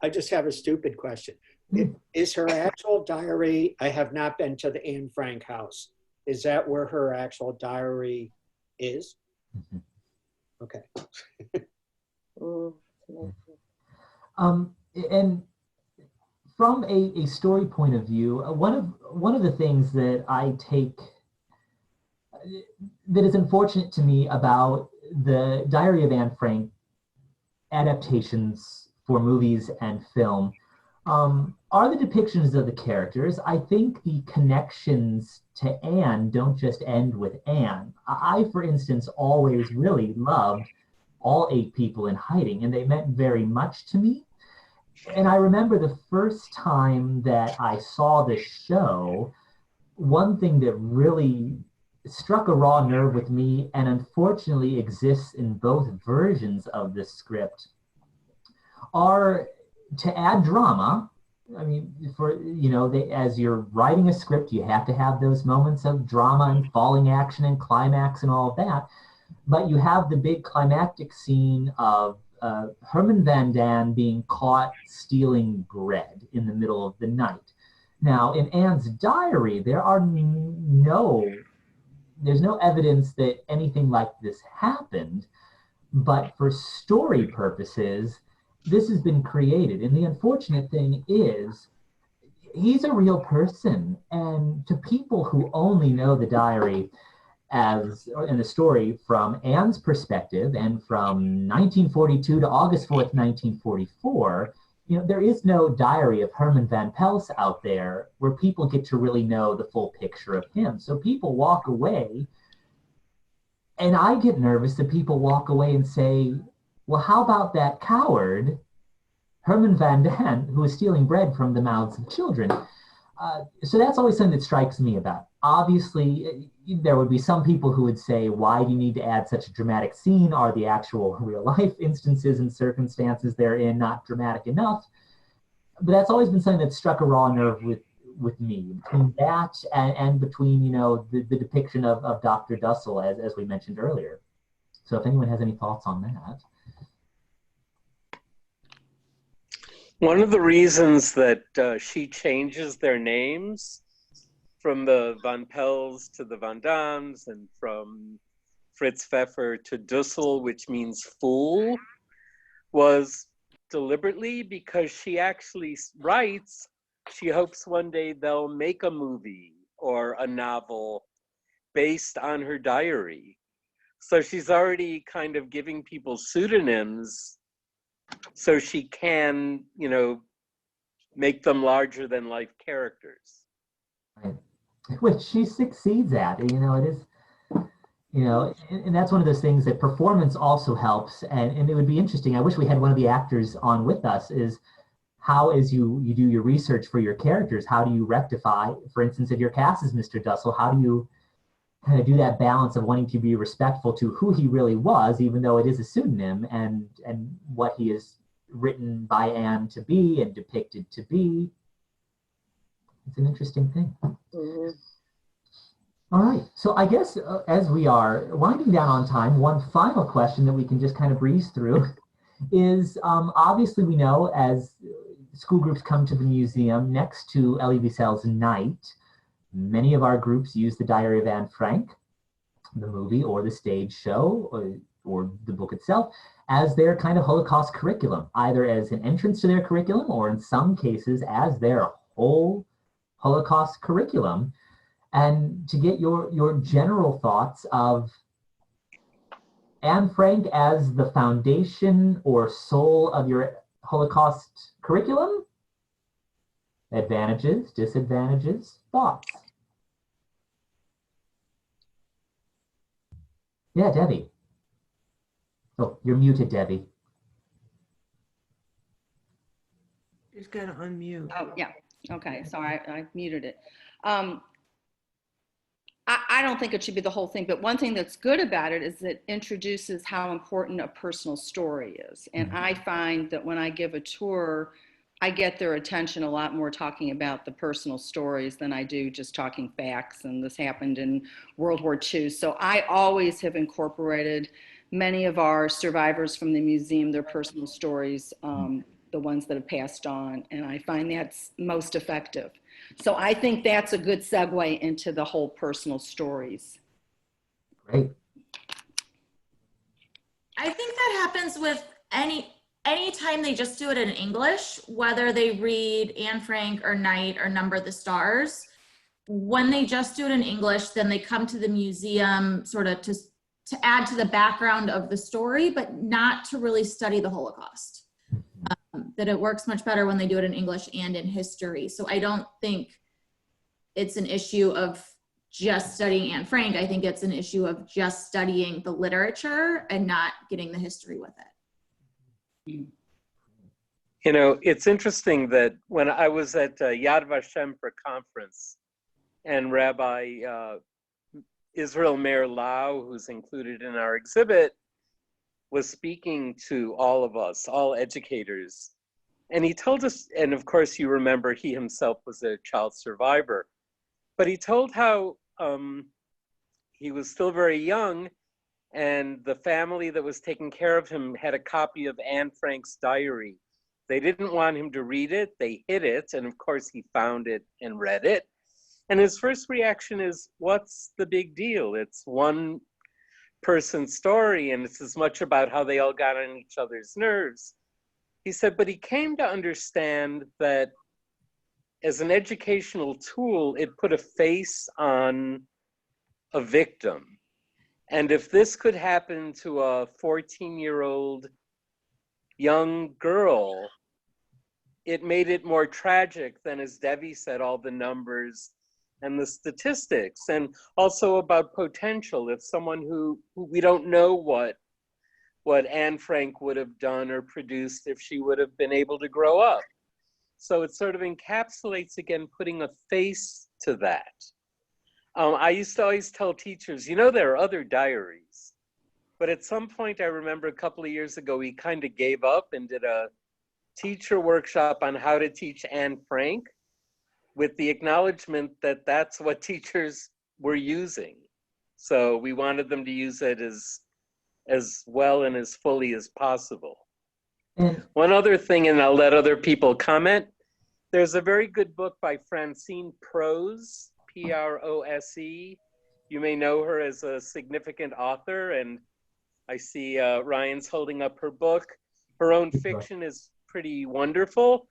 I just have a stupid question. Is her actual diary, I have not been to the Anne Frank house. Is that where her actual diary is? Mhm. Okay. And from a story point of view, one of the things that I take that is unfortunate to me about the Diary of Anne Frank adaptations for movies and film are the depictions of the characters. I think the connections to Anne don't just end with Anne. I, for instance, always really loved all 8 people in hiding, and they meant very much to me. And I remember the first time that I saw the show, one thing that really struck a raw nerve with me, and unfortunately exists in both versions of the script, are to add drama. I mean, as you're writing a script, you have to have those moments of drama and falling action and climax and all of that. But you have the big climactic scene of Herman Van Daan being caught stealing bread in the middle of the night. Now, in Anne's diary, there's no evidence that anything like this happened, but for story purposes, this has been created. And the unfortunate thing is, he's a real person. And to people who only know the diary in the story from Anne's perspective and from 1942 to August 4th, 1944, there is no diary of Herman Van Pels out there where people get to really know the full picture of him. So people walk away, and I get nervous that people walk away and say, well, how about that coward, Herman Van Daan, who is stealing bread from the mouths of children? So that's always something that strikes me about. Obviously, there would be some people who would say, why do you need to add such a dramatic scene? Are the actual real life instances and circumstances therein not dramatic enough? But that's always been something that struck a raw nerve with me, between that and between, the depiction of Dr. Dussel, as we mentioned earlier. So if anyone has any thoughts on that. One of the reasons that she changes their names from the Van Pels to the Van Daams and from Fritz Pfeffer to Dussel, which means fool, was deliberately because she actually writes, she hopes one day they'll make a movie or a novel based on her diary. So she's already kind of giving people pseudonyms so she can, make them larger than life characters. Right. Which she succeeds at. It is, and that's one of those things that performance also helps. And it would be interesting. I wish we had one of the actors on with us, is how, as you do your research for your characters, how do you rectify, for instance, if your cast is Mr. Dussel, how do you kind of do that balance of wanting to be respectful to who he really was, even though it is a pseudonym, and what he is written by Anne to be and depicted to be. It's an interesting thing. Mhm. All right, so I guess as we are winding down on time, one final question that we can just kind of breeze through is, obviously we know as school groups come to the museum next to Elie Wiesel's Night, many of our groups use the Diary of Anne Frank, the movie or the stage show or the book itself, as their kind of Holocaust curriculum, either as an entrance to their curriculum or in some cases as their whole Holocaust curriculum. And to get your general thoughts of Anne Frank as the foundation or soul of your Holocaust curriculum. Advantages, disadvantages, thoughts. Yeah, Debbie. Oh, you're muted, Debbie. Just gotta unmute. Oh, yeah. Okay, sorry, I muted it. I don't think it should be the whole thing, but one thing that's good about it is it introduces how important a personal story is. And I find that when I give a tour, I get their attention a lot more talking about the personal stories than I do just talking facts. And this happened in World War II. So I always have incorporated many of our survivors from the museum, their personal stories, the ones that have passed on. And I find that's most effective. So I think that's a good segue into the whole personal stories. Great. I think that happens with anytime they just do it in English, whether they read Anne Frank or Night or Number the Stars. When they just do it in English, then they come to the museum sort of to add to the background of the story, but not to really study the Holocaust. That it works much better when they do it in English and in history. So I don't think it's an issue of just studying Anne Frank. I think it's an issue of just studying the literature and not getting the history with it. You know, it's interesting that when I was at Yad Vashem for conference, and Rabbi Israel Meir Lau, who's included in our exhibit, was speaking to all of us, all educators. And he told us, and of course you remember he himself was a child survivor, but he told how he was still very young and the family that was taking care of him had a copy of Anne Frank's diary. They didn't want him to read it, they hid it, and of course he found it and read it. And his first reaction is, what's the big deal? It's one person's story and it's as much about how they all got on each other's nerves. He said, but he came to understand that as an educational tool, it put a face on a victim. And if this could happen to a 14-year-old young girl, it made it more tragic than, as Debbie said, all the numbers and the statistics, and also about potential. If someone who we don't know what Anne Frank would have done or produced if she would have been able to grow up. So it sort of encapsulates, again, putting a face to that. I used to always tell teachers, you know, there are other diaries. But at some point, I remember a couple of years ago, we kind of gave up and did a teacher workshop on how to teach Anne Frank, with the acknowledgement that that's what teachers were using. So we wanted them to use it as well and as fully as possible. One other thing, and I'll let other people comment, there's a very good book by Francine Prose, P-R-O-S-E. You may know her as a significant author, and I see Ryan's holding up her book. Her own fiction is pretty wonderful,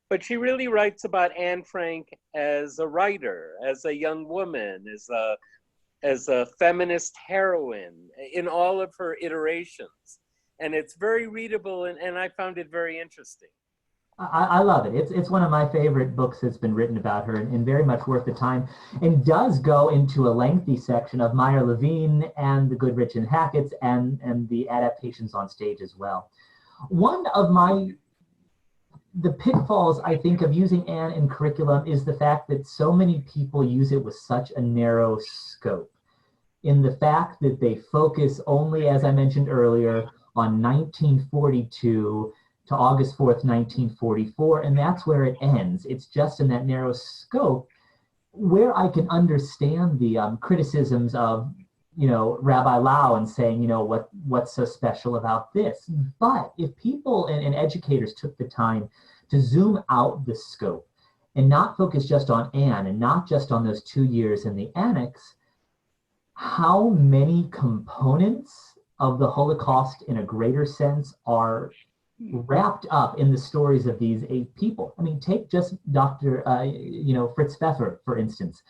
but she really writes about Anne Frank as a writer, as a young woman, as a feminist heroine in all of her iterations. And it's very readable, and I found it very interesting. I love it. It's one of my favorite books that's been written about her, and very much worth the time, and does go into a lengthy section of Meyer Levine and the Goodrich and Hackett's and the adaptations on stage as well. One of the pitfalls, I think, of using Anne in curriculum is the fact that so many people use it with such a narrow scope, in the fact that they focus only, as I mentioned earlier, on 1942 to August 4th, 1944, and that's where it ends. It's just in that narrow scope where I can understand the criticisms of, you know, Rabbi Lau and saying, you know, what's so special about this? But if people and educators took the time to zoom out the scope and not focus just on Anne and not just on those 2 years in the annex, how many components of the Holocaust in a greater sense are wrapped up in the stories of these 8 people. I mean, take just Dr. Fritz Pfeffer, for instance.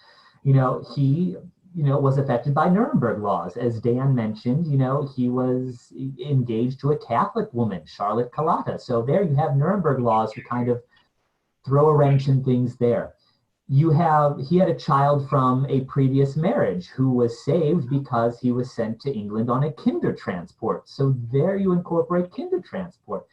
You know, he was affected by Nuremberg laws. As Dan mentioned, you know, he was engaged to a Catholic woman, Charlotte Kalata. So there you have Nuremberg laws to kind of throw a wrench in things there. he had a child from a previous marriage who was saved because he was sent to England on a kinder transport. So there you incorporate kinder transport.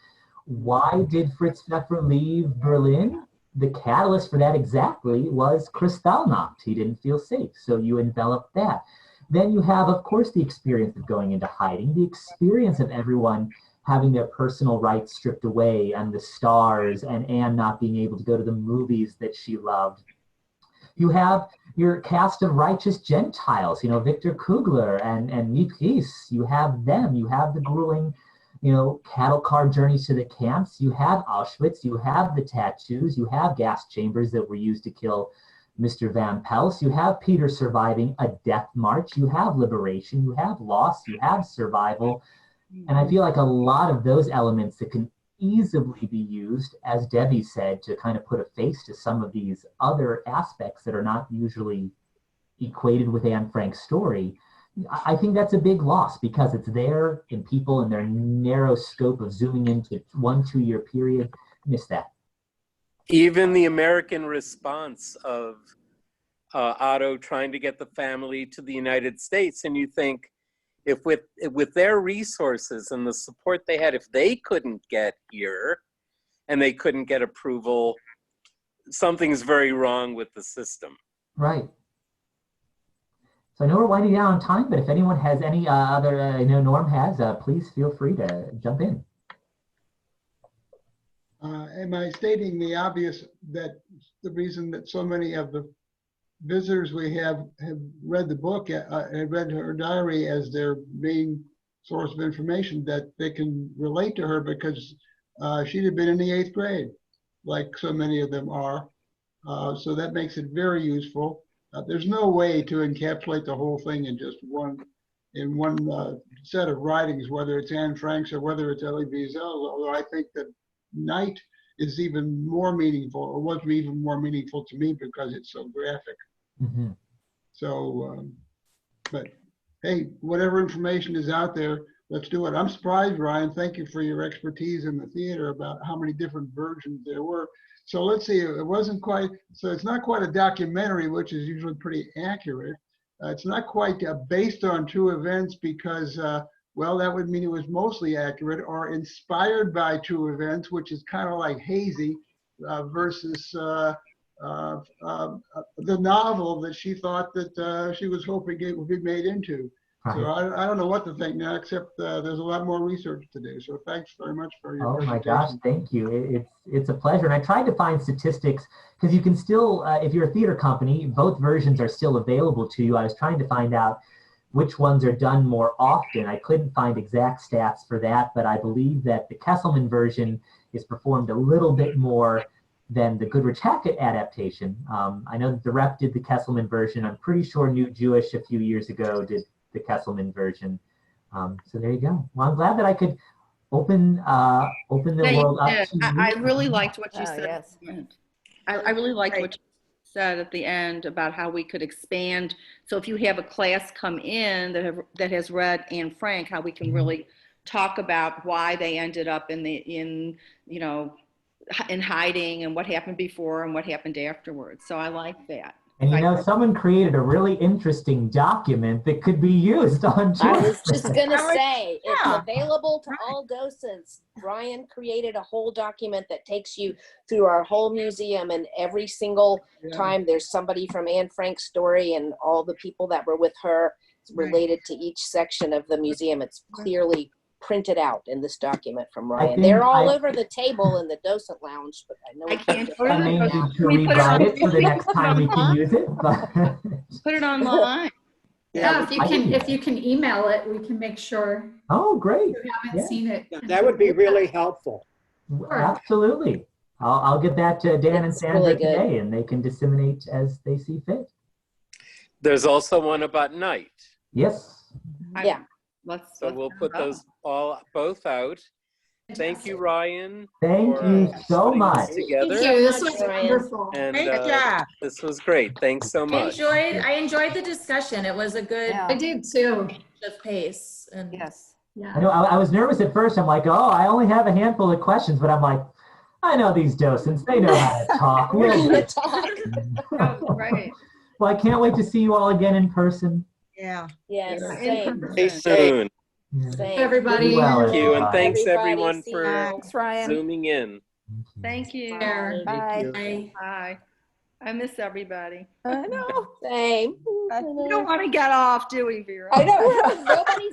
Why did Fritz Pfeffer leave Berlin? The catalyst for that exactly was Kristallnacht. He didn't feel safe, so you envelop that. Then you have, of course, the experience of going into hiding, the experience of everyone having their personal rights stripped away, and the stars, and Anne not being able to go to the movies that she loved. You have your cast of righteous Gentiles, Victor Kugler and Mipris. You have them. You have the grueling, cattle car journeys to the camps. You have Auschwitz. You have the tattoos. You have gas chambers that were used to kill Mr. Van Pels. You have Peter surviving a death march. You have liberation. You have loss. You have survival. And I feel like a lot of those elements that can easily be used, as Debbie said, to kind of put a face to some of these other aspects that are not usually equated with Anne Frank's story. I think that's a big loss because it's there in people in their narrow scope of zooming into 1-2 year period. Miss that. Even the American response of Otto trying to get the family to the United States, and you think, if with their resources and the support they had, if they couldn't get here and they couldn't get approval, something's very wrong with the system. Right. So I know we're winding down on time, but if anyone has any other, Norm has, please feel free to jump in. Am I stating the obvious that the reason that so many of the visitors we have read the book, have read her diary as their main source of information, that they can relate to her because she'd have been in the 8th grade, like so many of them are. So that makes it very useful. There's no way to encapsulate the whole thing in just one set of writings, whether it's Anne Frank's or whether it's Elie Wiesel's, although I think that Night is even more meaningful, or was even more meaningful to me because it's so graphic. Mm-hmm. So, but hey, whatever information is out there, let's do it. I'm surprised, Ryan. Thank you for your expertise in the theater about how many different versions there were. So let's see, it wasn't quite, so it's not quite a documentary, which is usually pretty accurate. It's not quite based on true events because, well, that would mean it was mostly accurate, or inspired by true events, which is kind of like hazy, versus the novel that she thought that she was hoping it would be made into. Right. So I don't know what to think now, except there's a lot more research to do. So thanks very much for your presentation. Oh my gosh, thank you. It's a pleasure. And I tried to find statistics because you can still, if you're a theater company, both versions are still available to you. I was trying to find out which ones are done more often. I couldn't find exact stats for that, but I believe that the Kesselman version is performed a little bit more than the Goodrich-Hackett adaptation. I know that the Rep did the Kesselman version. I'm pretty sure New Jewish a few years ago did the Kesselman version. So there you go. Well, I'm glad that I could open the world up to you. I really liked what you Oh, said. yes. I really liked what you said at the end about how we could expand. So if you have a class come in that has read Anne Frank, how we can really talk about why they ended up in hiding and what happened before and what happened afterwards. So I like that. And someone created a really interesting document that could be used on I tour. was just gonna say, it's available to all docents. Brian created a whole document that takes you through our whole museum, and every single time there's somebody from Anne Frank's story and all the people that were with her related to each section of the museum. It's clearly printed out in this document from Ryan. They're all over the table in the docent lounge, but I know I can't put I may it need to rewrite it for the next time we can use it. But Put it online. Yeah, if you can email it, we can make sure oh, great. you haven't seen it. That would be really helpful. Absolutely. I'll get that to Dan and Sandra really good. today, and they can disseminate as they see fit. There's also one about Night. Yes. Yeah. So we'll put those both out. Thank you, Ryan. Thank you so putting much. this together. Thank you. This was Ryan. wonderful. And Great job. this was great. Thanks so much. I enjoyed the discussion. It was a good Yeah. did too. Of pace. And Yes. yeah. I know I was nervous at first. I'm like, oh, I only have a handful of questions, but I'm like, I know these docents. They know how to talk. We'll We're be talk. Oh, great. Well, I can't wait to see you all again in person. Yeah. Yes, Yeah, same. Stay soon. Yeah. Same. Everybody. Be well, Thank you, and everybody. thanks Everybody, everyone see for you. Thanks, Ryan. zooming in. Thank you. Care. Bye. Bye. Bye. I miss everybody. I know. Same. Bye. We don't want to get off, do we, Vera? I know. Nobody